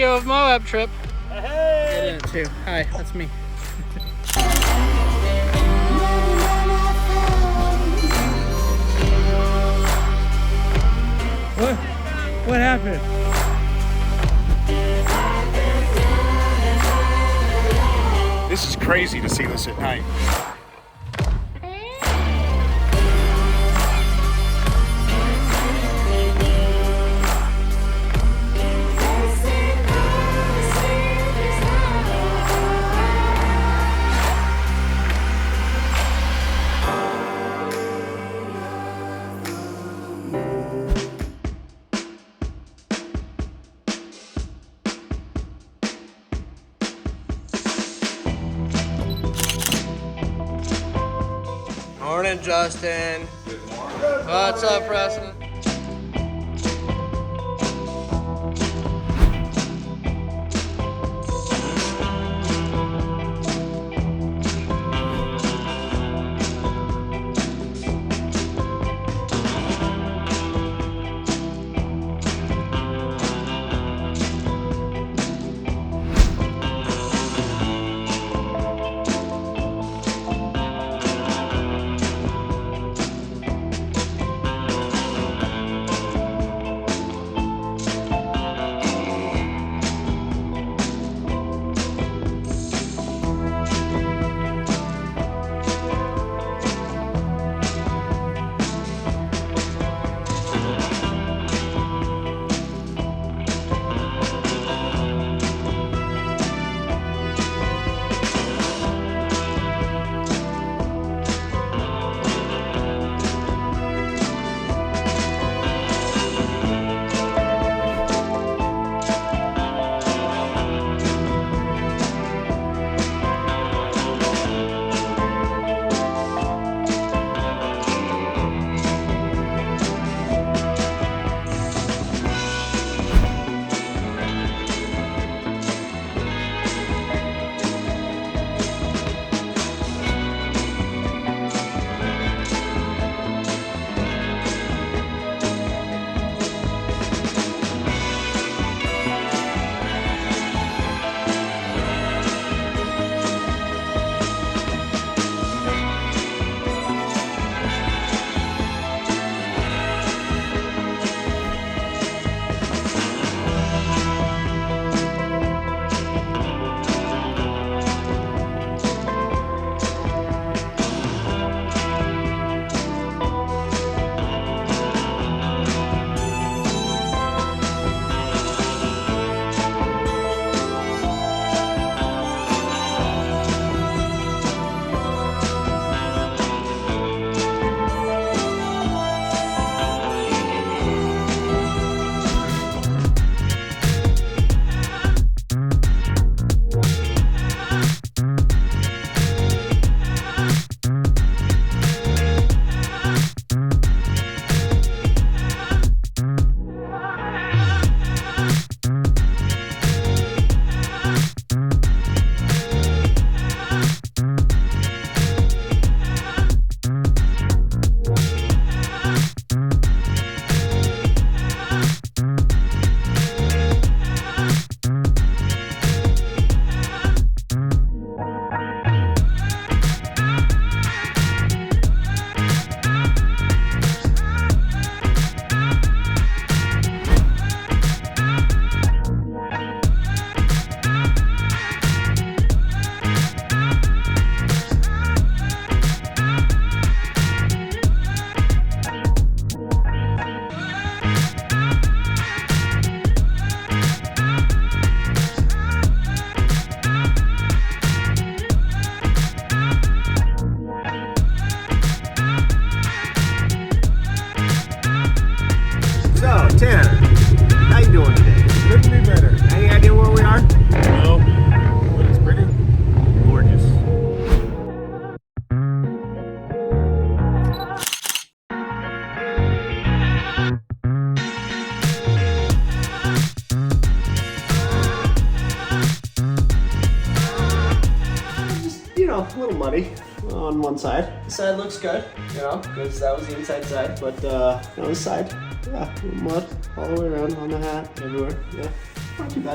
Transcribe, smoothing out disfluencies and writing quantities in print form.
video of Moab trip. Hey! Get in it too. Hi, that's me. What happened? This is crazy to see this at night. Morning, Justin. Good morning. What's up, Preston? Tanner, how you doing today? Couldn't be better. Any idea where we are? No, but it's pretty gorgeous. Just, you know, a little muddy on one side. The side looks good, you know, because that was the inside side. But on the side, yeah, a little mud all the way around on the hat, everywhere. Yeah, not too bad.